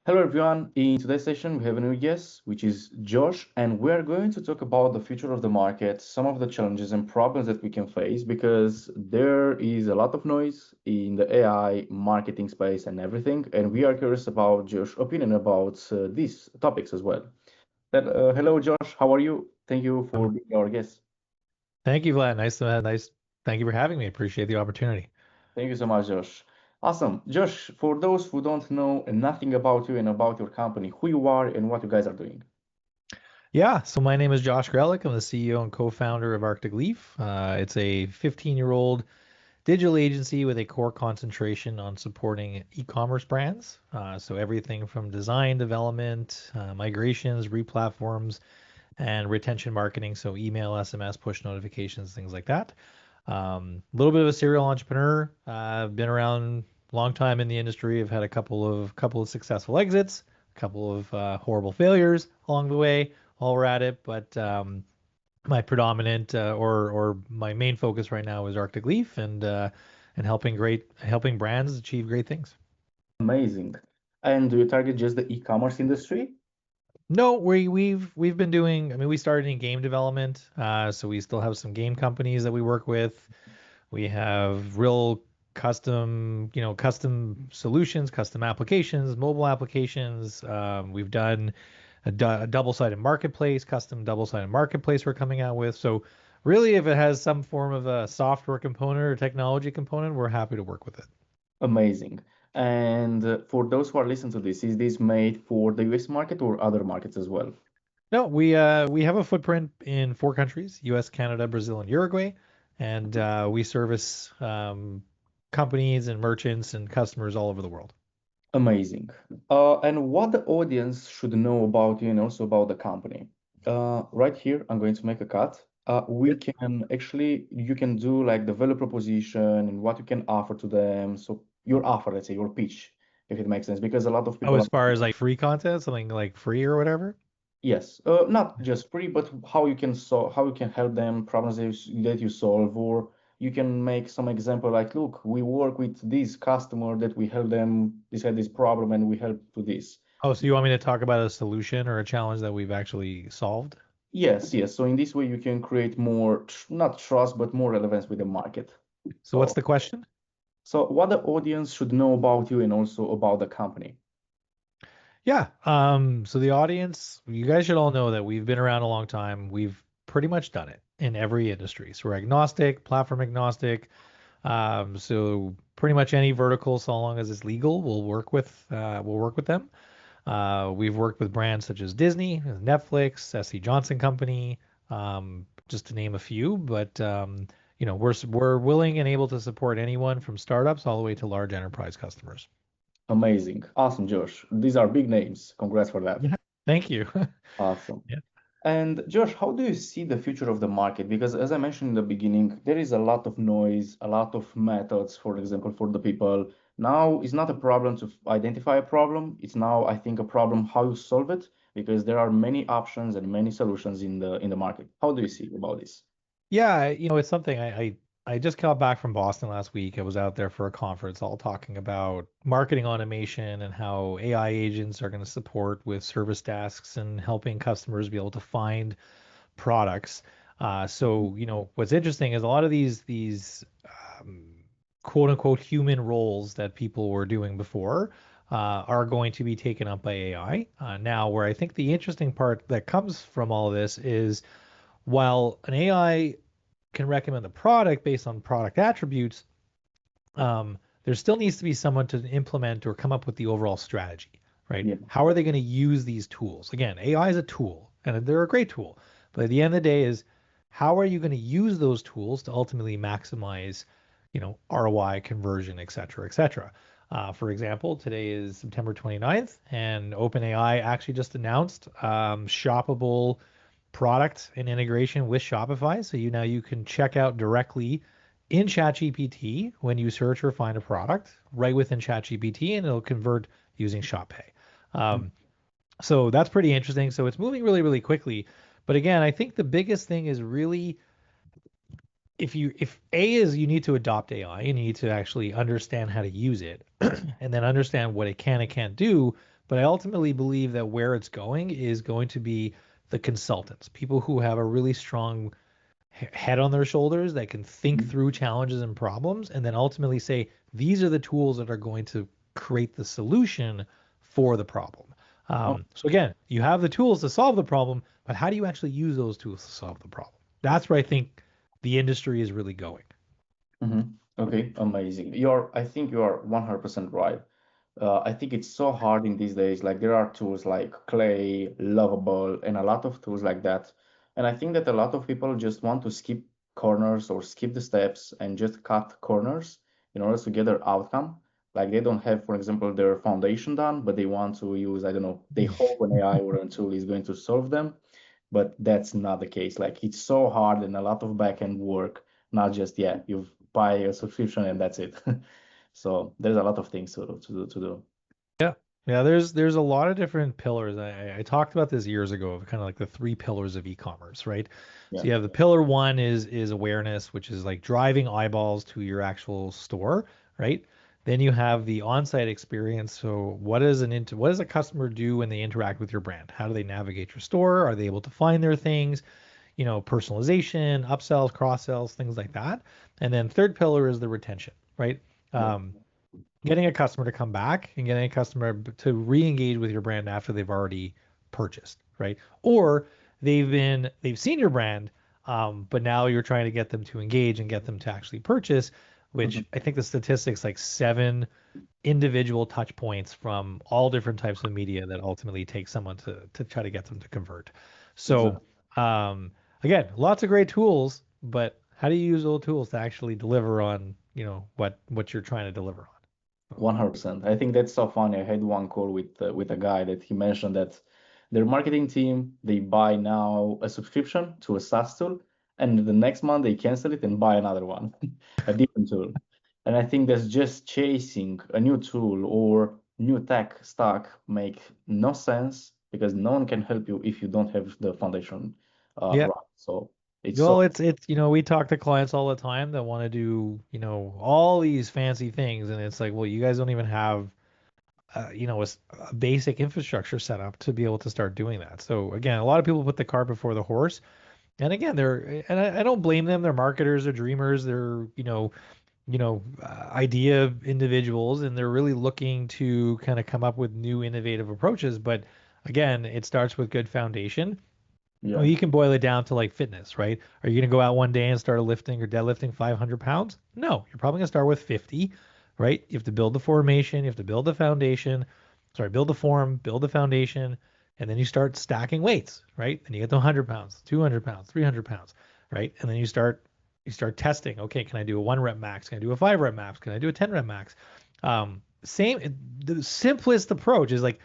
Hello everyone. In today's session, we have a new guest, which is Josh, and we are going to talk about the future of the market, some of the challenges and problems that we can face, because there is a lot of noise in the AI marketing space and everything, and we are curious about Josh's opinion about these topics as well. Hello, Josh. How are you? Thank you for Um, being our guest. Thank you, Vlad. Nice. Thank you for having me. Appreciate the opportunity. Thank you so much, Josh. Awesome. Josh, for those who don't know nothing about you and about your company, who you are and what you guys are doing. Yeah, so my name is Josh Grelick. I'm the CEO and co-founder of ArticLeaf. It's a 15-year-old digital agency with a core concentration on supporting e-commerce brands. So everything from design, development, migrations, replatforms, and retention marketing. So email, SMS, push notifications, things like that. A little bit of a serial entrepreneur. I've been around a long time in the industry. I've had a couple of successful exits, a couple of horrible failures along the way. While we're at it, but my predominant or my main focus right now is Arctic Leaf and helping brands achieve great things. Amazing. And do you target just the e-commerce industry? No, we've been doing. I mean, we started in game development, so we still have some game companies that we work with. We have real custom solutions, custom applications, mobile applications. We've done a double-sided marketplace, custom double-sided marketplace we're coming out with. So really, if it has some form of a software component or technology component, we're happy to work with it. Amazing. And for those who are listening to this, is this made for the US market or other markets as well? No, we have a footprint in four countries: U.S., Canada, Brazil, and Uruguay, and we service companies and merchants and customers all over the world. Amazing. And what the audience should know about you and also about the company. Right here, I'm going to make a cut. We can actually, you can do like the value proposition and what you can offer to them. So your offer, let's say your pitch, if it makes sense, because a lot of Oh, people as are. far as like free content, something like free or whatever? Yes, not just free, but how you can help them problems that you solve, or you can make some example like, look, we work with this customer that we help them. This had this problem, and we help to this. Oh, so you want me to talk about a solution or a challenge that we've actually solved? Yes, yes. So in this way, you can create more not trust, but more relevance with the market. So what's Oh, the question? so what the audience should know about you and also about the company. Yeah. So the audience, you guys should all know that we've been around a long time. We've pretty much done it in every industry. So we're agnostic, platform agnostic. So pretty much any vertical, so long as it's legal, we'll work with them. We've worked with brands such as Disney, Netflix, SC Johnson Company, just to name a few. But we're willing and able to support anyone from startups all the way to large enterprise customers. Amazing, awesome, Josh. These are big names. Congrats for that. Yeah. Thank you. Awesome. Yeah. And Josh, how do you see the future of the market? Because as I mentioned in the beginning, there is a lot of noise, a lot of methods, for example, for the people. Now it's not a problem to identify a problem. It's now, I think, a problem how you solve it, because there are many options and many solutions in the market. How do you see about this? Yeah, it's something I just got back from Boston last week. I was out there for a conference all talking about marketing automation and how AI agents are going to support with service desks and helping customers be able to find products. So, what's interesting is a lot of these um, quote unquote human roles that people were doing before are going to be taken up by AI. Now, where I think the interesting part that comes from all of this is while an AI can recommend a product based on product attributes, there still needs to be someone to implement or come up with the overall strategy, right? Yeah, How are they going to use these tools? Again, AI is a tool and they're a great tool, but at the end of the day is how are you going to use those tools to ultimately maximize, ROI, conversion, et cetera, et cetera. For example, today is September 29th, and OpenAI actually just announced shoppable product and integration with Shopify. So you can check out directly in ChatGPT when you search or find a product right within ChatGPT, and it'll convert using ShopPay. Um, so that's pretty interesting. So it's moving really, really quickly. But again, I think the biggest thing is really if A is you need to adopt AI and you need to actually understand how to use it and then understand what it can and can't do. But I ultimately believe that where it's going is going to be the consultants, people who have a really strong head on their shoulders that can think Mhm. through challenges and problems and then ultimately say, these are the tools that are going to create the solution for the problem. Oh, So again, you have the tools to solve the problem, but how do you actually use those tools to solve the problem? That's where I think the industry is really going. Okay, amazing. I think you are 100% right. I think it's so hard in these days. Like there are tools like Clay, Lovable, and a lot of tools like that. And I think that a lot of people just want to skip corners or skip the steps and just cut corners in order to get their outcome. Like they don't have, for example, their foundation done, but they want to use, I don't know, they hope an AI or a tool is going to solve them, but that's not the case. Like it's so hard and a lot of back-end work, not just, yeah, you buy a subscription and that's it. So there's a lot of things to do. Yeah. Yeah, there's a lot of different pillars. I talked about this years ago of kind of like the three pillars of e-commerce, right? So Yeah. you have the pillar one is awareness, which is like driving eyeballs to your actual store, right? Then you have the on-site experience. So what does a customer do when they interact with your brand? How do they navigate your store? Are they able to find their things? Personalization, upsells, cross-sells, things like that. And then third pillar is the retention, right? Yeah. Um, Getting a customer to come back and getting a customer to re-engage with your brand after they've already purchased, right? Or they've seen your brand, but now you're trying to get them to engage and get them to actually purchase, which Mhm. I think the statistics like 7 individual touch points from all different types of media that ultimately take someone to try to get them to convert. So Exactly. um, again, lots of great tools, but how do you use those tools to actually deliver on, what you're trying to deliver on? 100%. I think that's so funny. I had one call with a guy that he mentioned that their marketing team, they buy now a subscription to a SaaS tool, and the next month they cancel it and buy another one, a different tool. And I think that's just chasing a new tool or new tech stack make no sense because no one can help you if you don't have the foundation Yeah. right. So it's Well, so we talk to clients all the time that want to do, all these fancy things, and it's like, well, you guys don't even have, a basic infrastructure set up to be able to start doing that. So again, a lot of people put the cart before the horse, and again, and I don't blame them. They're marketers, they're dreamers, they're, idea individuals, and they're really looking to kind of come up with new innovative approaches. But again, it starts with good foundation. Well, yeah. you can boil it down to like fitness, right? Are you going to go out one day and start lifting or deadlifting 500 pounds? No, you're probably going to start with 50, right? You have to build the formation, you have to build the foundation, sorry, build the form, build the foundation, and then you start stacking weights, right? And you get to 100 pounds, 200 pounds, 300 pounds, right? And then you start testing. Okay, can I do a 1 rep max? Can I do a 5 rep max? Can I do a 10 rep max? The simplest approach is like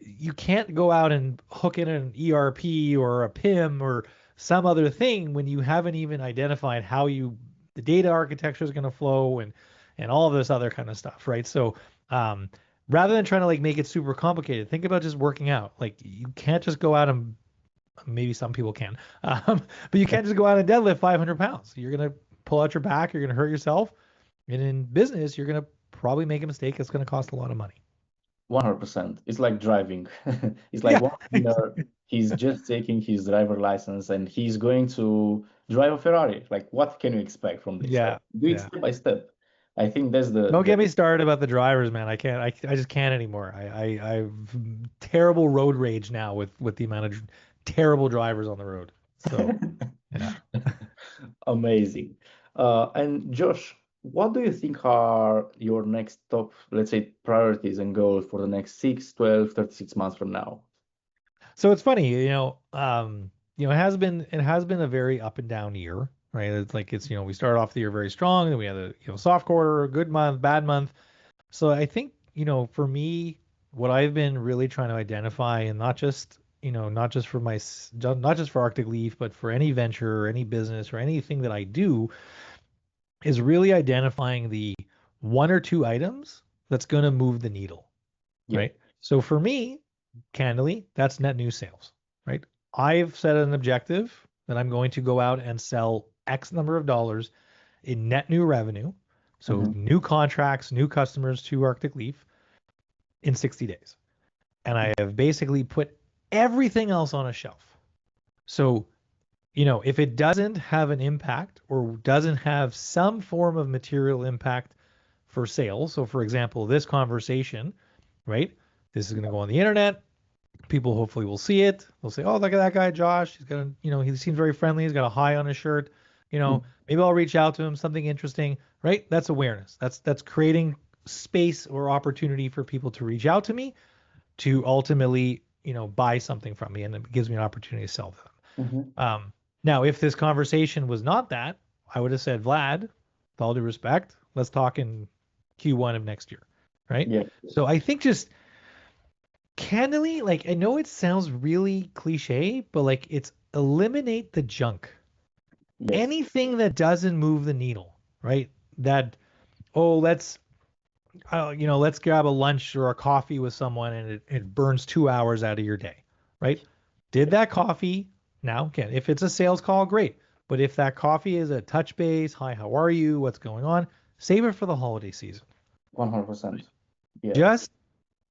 you can't go out and hook in an ERP or a PIM or some other thing when you haven't even identified how the data architecture is going to flow and all of this other kind of stuff, right? So rather than trying to like make it super complicated, think about just working out. Like you can't just go out and maybe some people can, but you can't just go out and deadlift 500 pounds. You're gonna pull out your back, you're gonna hurt yourself, and in business, you're gonna probably make a mistake that's gonna cost a lot of money. 100%. It's like driving. It's like Yeah, one beginner, he's just taking his driver license and he's going to drive a Ferrari. Like, what can you expect from this? Like, yeah, do it yeah. step by step. I think that's the Don't the get me started about the drivers, man. I can't. I just can't anymore. I've terrible road rage now with the amount of terrible drivers on the road. So yeah. amazing. And Josh, what do you think are your next top, let's say, priorities and goals for the next 6, 12, 36 months from now? So it's funny, it has been a very up and down year, right? It's like we started off the year very strong, then we had a soft quarter, a good month, bad month. So I think, for me, what I've been really trying to identify, and not just for not just for Arctic Leaf, but for any venture or any business or anything that I do, is really identifying the one or two items that's going to move the needle, Yeah. right? So for me, candidly, that's net new sales, right? I've set an objective that I'm going to go out and sell X number of dollars in net new revenue. So Hmm. new contracts, new customers to Arctic Leaf in 60 days. and I have basically put everything else on a shelf. So, if it doesn't have an impact or doesn't have some form of material impact for sales, so for example, this conversation, right? This is going to go on the internet. People hopefully will see it. They'll say, "Oh, look at that guy, Josh. He's got he seems very friendly. He's got a high on his shirt. Maybe I'll reach out to him. Something interesting, right? That's awareness. That's creating space or opportunity for people to reach out to me to ultimately, buy something from me, and it gives me an opportunity to sell to them. Mhm. Now, if this conversation was not that, I would have said, Vlad, with all due respect, let's talk in Q1 of next year, right? Yeah. So I think just candidly, like I know it sounds really cliche, but like it's eliminate the junk. Yes. Anything that doesn't move the needle, right? That oh, let's grab a lunch or a coffee with someone and it burns 2 hours out of your day, right? Did that coffee now again, if it's a sales call, great. But if that coffee is a touch base, hi, how are you? What's going on? Save it for the holiday season. 100%. Yeah. Just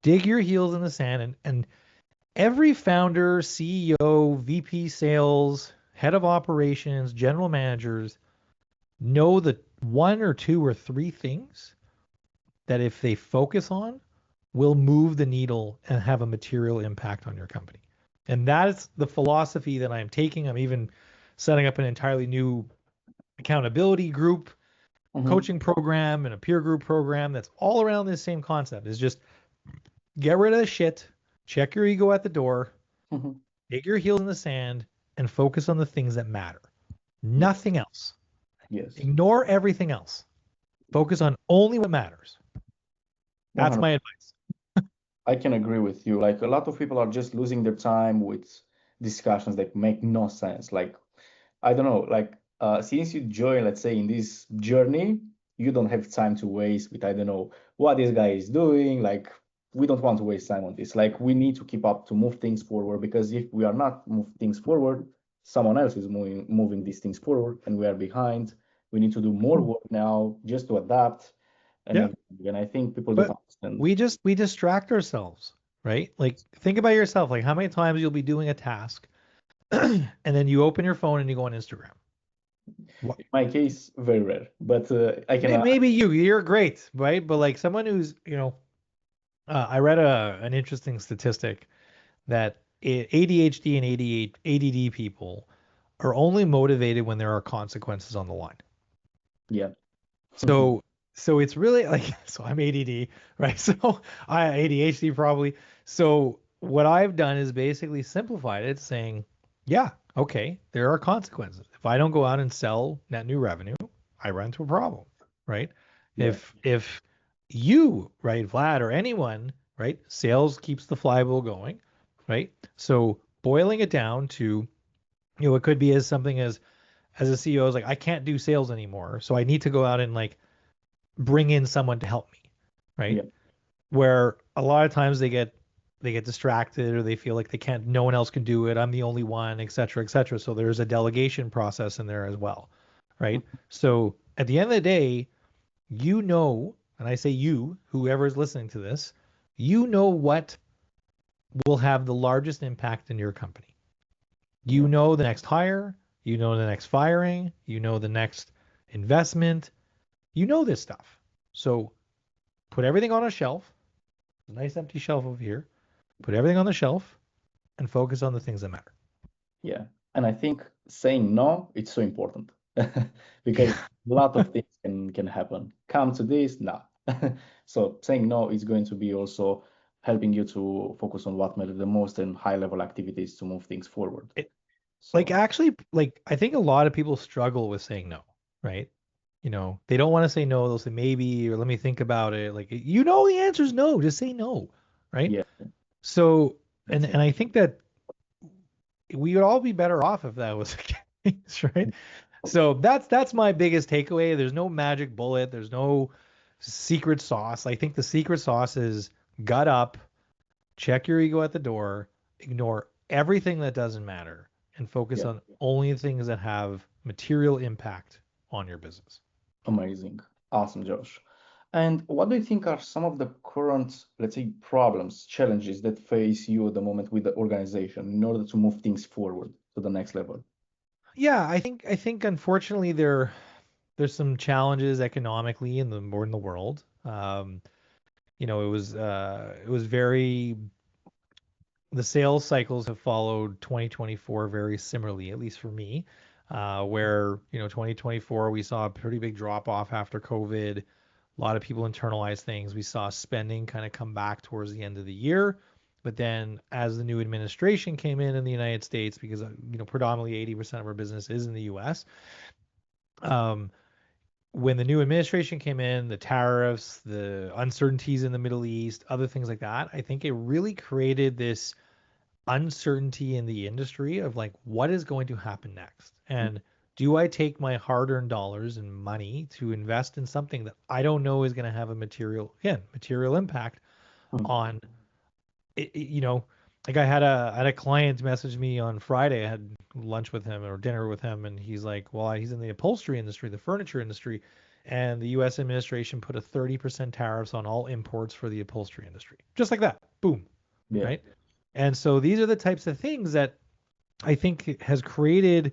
dig your heels in the sand and every founder, CEO, VP sales, head of operations, general managers know the one or two or three things that if they focus on will move the needle and have a material impact on your company. And that is the philosophy that I'm taking. I'm even setting up an entirely new accountability group, Hmm. coaching program, and a peer group program that's all around this same concept is just get rid of the shit, check your ego at the door, Hmm. dig your heels in the sand, and focus on the things that matter. Yeah. Nothing else. Yes. Ignore everything else. Focus on only what matters. That's 100. my advice. I can agree with you. Like a lot of people are just losing their time with discussions that make no sense. Like I don't know, like since you join, let's say, in this journey, you don't have time to waste with, I don't know, what this guy is doing. Like we don't want to waste time on this. Like we need to keep up to move things forward because if we are not move things forward, someone else is moving these things forward and we are behind. We need to do more work now just to adapt and Yeah. everything. And I think people don't But understand. we distract ourselves, right? Like think about yourself. Like how many times you'll be doing a task and then you open your phone and you go on Instagram. What? In my case, very rare, but I can. Maybe you're great, right? But like someone who's, I read an interesting statistic that ADHD and ADD people are only motivated when there are consequences on the line. Yeah. So so it's really like so I'm ADD, right? So I ADHD probably. So what I've done is basically simplified it, saying, yeah, okay, there are consequences. If I don't go out and sell net new revenue, I run into a problem, right? Yeah. If you, right, Vlad or anyone, right, sales keeps the flywheel going, right? So boiling it down to, it could be as something as a CEO is like, I can't do sales anymore, so I need to go out and like bring in someone to help me, right? Yeah. Where a lot of times they get distracted or they feel like they can't, no one else can do it. I'm the only one, et cetera, et cetera. So there's a delegation process in there as well, right? So at the end of the day, and I say you, whoever is listening to this, what will have the largest impact in your company. Yeah. The next hire, the next firing, the next investment, this stuff. So put everything on a shelf, a nice empty shelf over here, put everything on the shelf and focus on the things that matter. Yeah. And I think saying no, it's so important because Yeah. a lot of things can happen. Come to this, no. So saying no is going to be also helping you to focus on what matters the most and high level activities to move things forward. It, like So actually, like I think a lot of people struggle with saying no, right? They don't want to say no. They'll say maybe or let me think about it. Like the answer is no. Just say no, right? yeah, So and that's it. and I think that we would all be better off if that was the case, right? So that's my biggest takeaway. There's no magic bullet. There's no secret sauce. I think the secret sauce is gut up, check your ego at the door, ignore everything that doesn't matter, and focus Yeah, on only the things that have material impact on your business. amazing. Awesome, Josh. And what do you think are some of the current, let's say, problems, challenges that face you at the moment with the organization in order to move things forward to the next level? Yeah, I think unfortunately there's some challenges economically in the world. It was very the sales cycles have followed 2024 very similarly, at least for me, where 2024 we saw a pretty big drop off after COVID. A lot of people internalize things. We saw spending kind of come back towards the end of the year, but then as the new administration came in the United States, because predominantly 80% of our business is in the U.S. Um, when the new administration came in, the tariffs, the uncertainties in the Middle East, other things like that, I think it really created this uncertainty in the industry of like what is going to happen next. And do I take my hard-earned dollars and money to invest in something that I don't know is going to have a material impact Mhm. on it. Like I had a client message me on Friday. I had lunch with him or dinner with him, and he's like, well, he's in the upholstery industry, the furniture industry, and the U.S. administration put a 30% tariffs on all imports for the upholstery industry, just like that. Boom, Yeah. right? And so these are the types of things that I think has created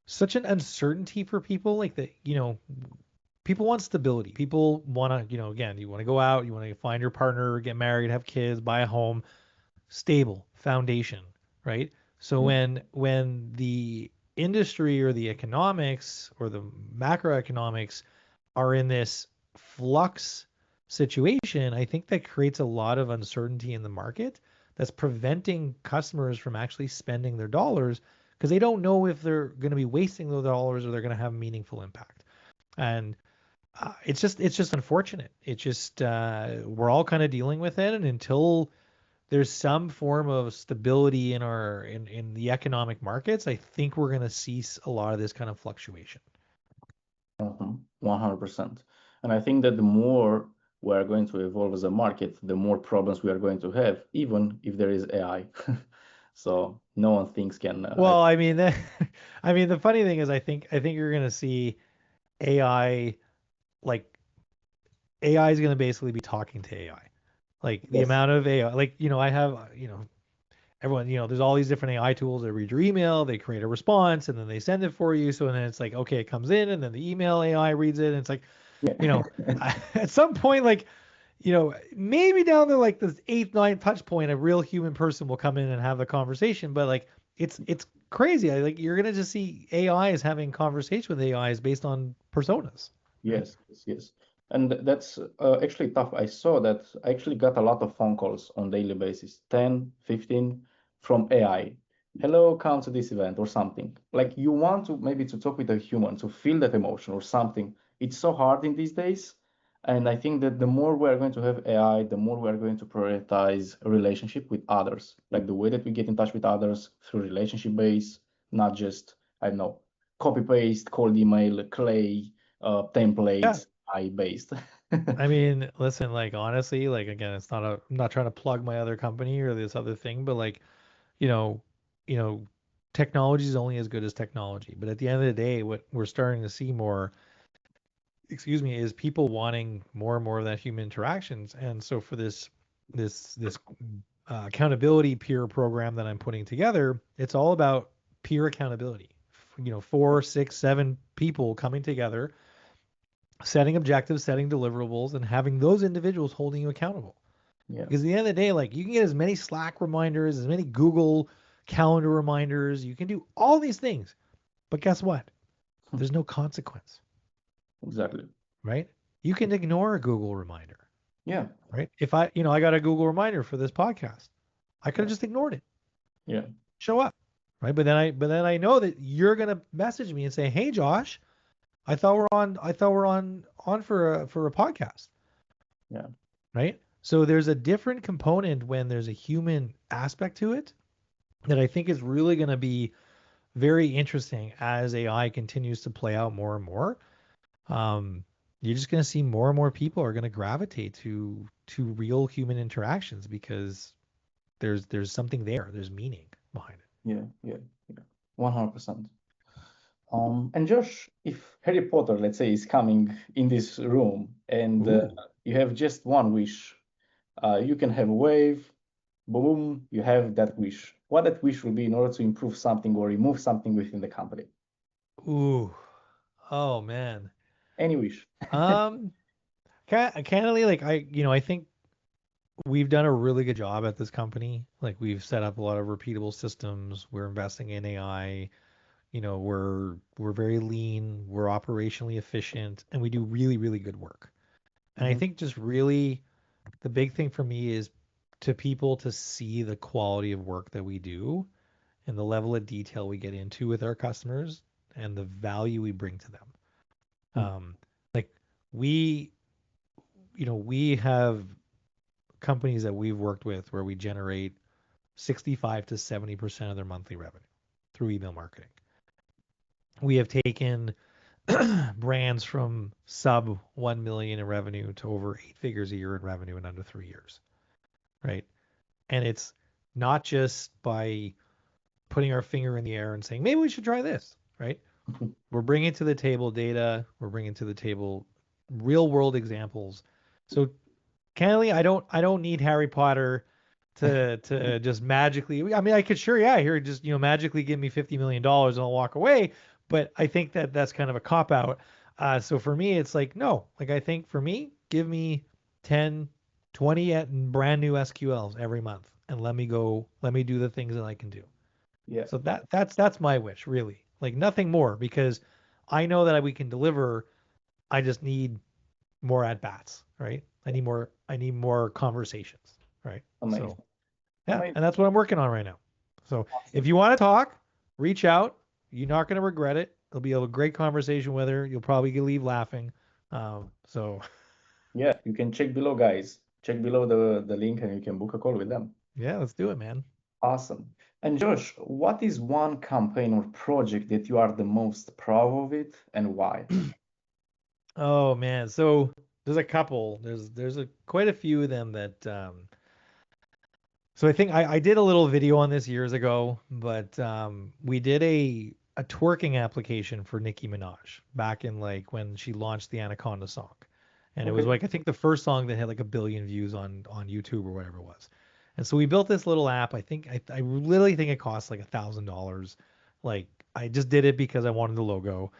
such an uncertainty for people. Like that, people want stability. People want to, again, you want to go out, you want to find your partner, get married, have kids, buy a home, stable foundation, right? So Yeah. when the industry or the economics or the macroeconomics are in this flux situation, I think that creates a lot of uncertainty in the market that's preventing customers from actually spending their dollars because they don't know if they're going to be wasting those dollars or they're going to have meaningful impact. And it's just unfortunate. It's just we're all kind of dealing with it, and until there's some form of stability in the economic markets, I think we're going to see a lot of this kind of fluctuation. 100%. And I think that the more we are going to evolve as a market, the more problems we are going to have, even if there is AI. So no one thinks can. Well, I mean, I mean, the funny thing is, I think you're going to see AI like AI is going to basically be talking to AI. Like the Yes. amount of AI, like I have everyone, there's all these different AI tools that read your email, they create a response, and then they send it for you. So then it's like, okay, it comes in, and then the email AI reads it, and it's like, Yeah. you know, at some point, like, maybe down to like this eighth, ninth touch point, a real human person will come in and have the conversation. But like, it's crazy. Like, you're gonna just see AIs having conversation with AIs based on personas, right? Yes, yes, yes. And that's actually tough. I saw that I actually got a lot of phone calls on daily basis, 10, 15 from AI. Hello, come to this event or something. Like you want to maybe to talk with a human to feel that emotion or something. It's so hard in these days. And I think that the more we are going to have AI, the more we are going to prioritize a relationship with others. Like the way that we get in touch with others through relationship base, not just, I don't know, copy paste, cold email, clay Yeah. templates AI based. I mean, listen, like honestly, like again, I'm not trying to plug my other company or this other thing, but like, you know, you know, technology is only as good as technology. But at the end of the day, what we're starting to see more, excuse me, is people wanting more and more of that human interactions. And so for this accountability peer program that I'm putting together, it's all about peer accountability. Four, six, seven people coming together, setting objectives, setting deliverables, and having those individuals holding you accountable. Yeah. Because at the end of the day, like you can get as many Slack reminders, as many Google Calendar reminders, you can do all these things. But guess what? There's no consequence, Exactly. right? You can ignore a Google reminder, Yeah. right? If I got a Google reminder for this podcast, I could have Yeah. just ignored it. Yeah. Show up, right? But then I know that you're gonna message me and say, "Hey, Josh, I thought we're on for a podcast." Yeah. Right? So there's a different component when there's a human aspect to it that I think is really going to be very interesting as AI continues to play out more and more. Um, you're just going to see more and more people are going to gravitate to real human interactions because there's something there. There's meaning behind it. Yeah. Yeah. Yeah. 100%. And Josh, if Harry Potter, let's say, is coming in this room and Ooh. you have just one wish, you can have a wave, boom, you have that wish. What that wish will be in order to improve something or remove something within the company? Ooh. Oh man. Any wish. Um, candidly, like I think we've done a really good job at this company. Like we've set up a lot of repeatable systems. We're investing in AI. We're very lean. We're operationally efficient, and we do really, really good work. And I Mhm. think just really the big thing for me is to people to see the quality of work that we do and the level of detail we get into with our customers and the value we bring to them. Um, like we, we have companies that we've worked with where we generate 65 to 70% of their monthly revenue through email marketing. We have taken brands from sub 1 million in revenue to over 8 figures a year in revenue in under 3 years, right? And it's not just by putting our finger in the air and saying, maybe we should try this, right? We're bringing to the table data, we're bringing to the table real world examples. So candidly, I don't need Harry Potter to just magically. I mean, I could sure, yeah, here just magically give me $50 million and I'll walk away. But I think that that's kind of a cop out. So for me, it's like no. Like I think for me, give me 10, 20 at brand new SQLs every month, and let me do the things that I can do. Yeah, So that's my wish, really. Like nothing more, because I know that we can deliver. I just need more at bats, right? I need more conversations, right? So amazing. yeah, Amazing. and that's what I'm working on right now. So if Awesome. you want to talk, reach out. You're not going to regret it. It'll be a great conversation with her. You'll probably leave laughing. So Yeah, you can check below, guys. Check below the link and you can book a call with them. yeah, let's do it, man. Awesome. And Josh, what is one campaign or project that you are the most proud of it and why? Oh man, so there's a couple. There's quite a few of them that so I think I did a little video on this years ago, but we did a twerking application for Nicki Minaj back in like when she launched the Anaconda song. And it was Okay. like I think the first song that had like a billion views on YouTube or whatever it was. And so we built this little app. I literally think it cost like $1,000. Like I just did it because I wanted the logo.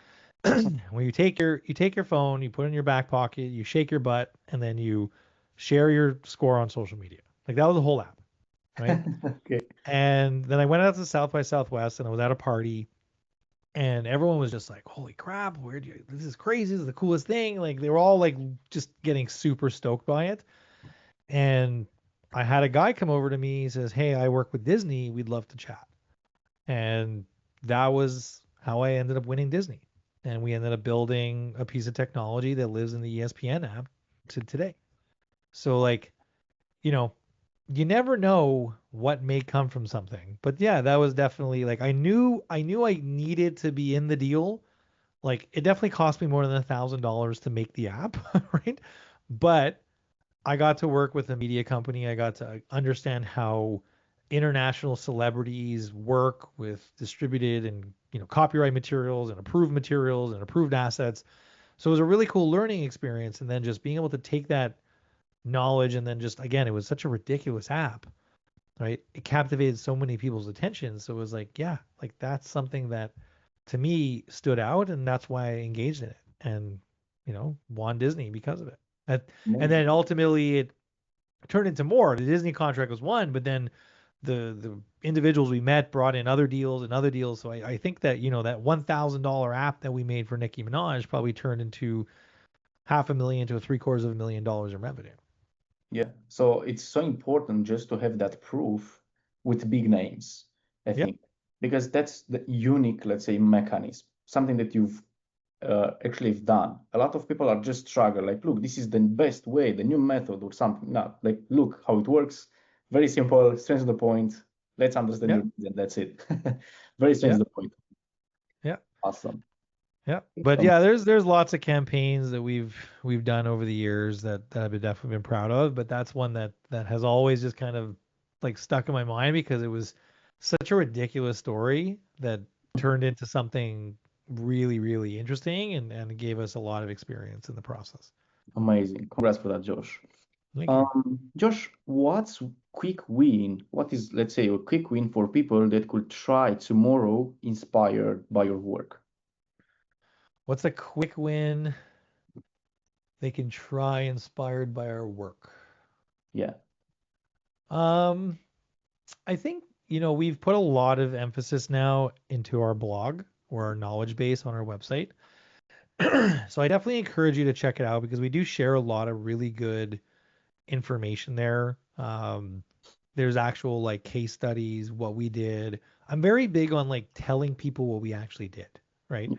When you take your phone, you put it in your back pocket, you shake your butt, and then you share your score on social media. Like that was the whole app, right? Okay. And then I went out to South by Southwest and I was at a party and everyone was just like, "Holy crap, this is crazy. This is the coolest thing." Like they were all like just getting super stoked by it. And I had a guy come over to me, he says, "Hey, I work with Disney. We'd love to chat." And that was how I ended up winning Disney. And we ended up building a piece of technology that lives in the ESPN app to today. So like, you know, you never know what may come from something. But yeah, that was definitely like I knew I needed to be in the deal. Like it definitely cost me more than $1,000 to make the app, right? But I got to work with a media company. I got to understand how international celebrities work with distributed and copyright materials and approved assets. So it was a really cool learning experience. And then just being able to take that knowledge and then just again, it was such a ridiculous app, right? It captivated so many people's attention. So it was like, yeah, like that's something that to me stood out, and that's why I engaged in it, and won Disney because of it. And Amazing. then ultimately it turned into more. The Disney contract was one, but then the individuals we met brought in other deals and other deals. So I think that that $1,000 app that we made for Nicki Minaj probably turned into half a million to three-quarters of $1 million in revenue. Yeah. So it's so important just to have that proof with big names, I Yeah, think, because that's the unique, let's say, mechanism, something that you've actually done. A lot of people are just struggle, like, look, this is the best way, the new method or something. No, like, look how it works. Very simple, straight to the point. Let's understand yeah, your needs, and that's it. Very straight to yeah, the point. yeah. Awesome. Yeah, but yeah, there's lots of campaigns that we've done over the years that I've definitely been proud of, but that's one that has always just kind of like stuck in my mind because it was such a ridiculous story that turned into something really, really interesting and gave us a lot of experience in the process. Amazing. Congrats for that, Josh. Thank you. Josh, what's quick win? What is, let's say, a quick win for people that could try tomorrow inspired by your work? What's a quick win they can try inspired by our work? Yeah. Um, I think, we've put a lot of emphasis now into our blog or our knowledge base on our website. So I definitely encourage you to check it out because we do share a lot of really good information there. There's actual like case studies, what we did. I'm very big on like telling people what we actually did, right?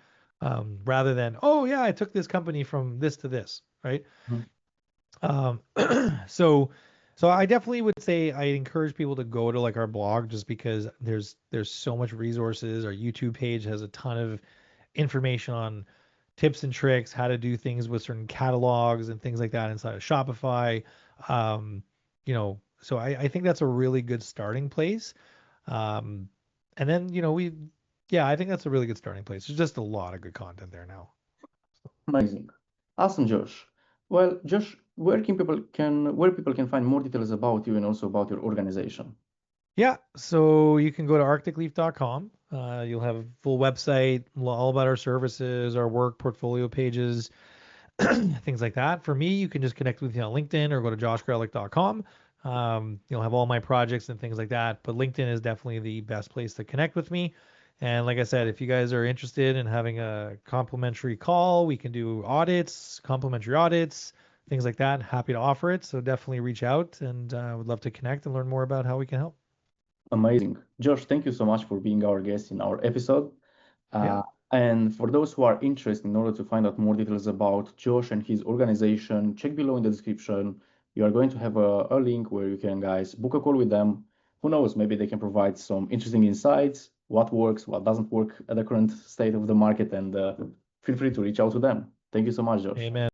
Rather than, oh yeah, I took this company from this to this, right? Mhm. Um, so so I definitely would say I encourage people to go to like our blog just because there's so much resources. Our YouTube page has a ton of information on tips and tricks, how to do things with certain catalogs and things like that inside of Shopify. So I think that's a really good starting place. Um, and then, yeah, I think that's a really good starting place. There's just a lot of good content there now. Amazing. Awesome, Josh. Well, Josh, where people can find more details about you and also about your organization? Yeah, so you can go to articleaf.com. You'll have a full website, all about our services, our work portfolio pages, things like that. For me, you can just connect with me on LinkedIn or go to joshgrelick.com. You'll have all my projects and things like that. But LinkedIn is definitely the best place to connect with me. And like I said, if you guys are interested in having a complimentary call, we can do audits, complimentary audits, things like that. Happy to offer it. So definitely reach out and would love to connect and learn more about how we can help. Amazing. Josh, thank you so much for being our guest in our episode. Yeah. Uh, and for those who are interested, in order to find out more details about Josh and his organization, check below in the description. You are going to have a link where you can, guys, book a call with them. Who knows, maybe they can provide some interesting insights, what works, what doesn't work at the current state of the market, and feel free to reach out to them. Thank you so much, Josh. Amen.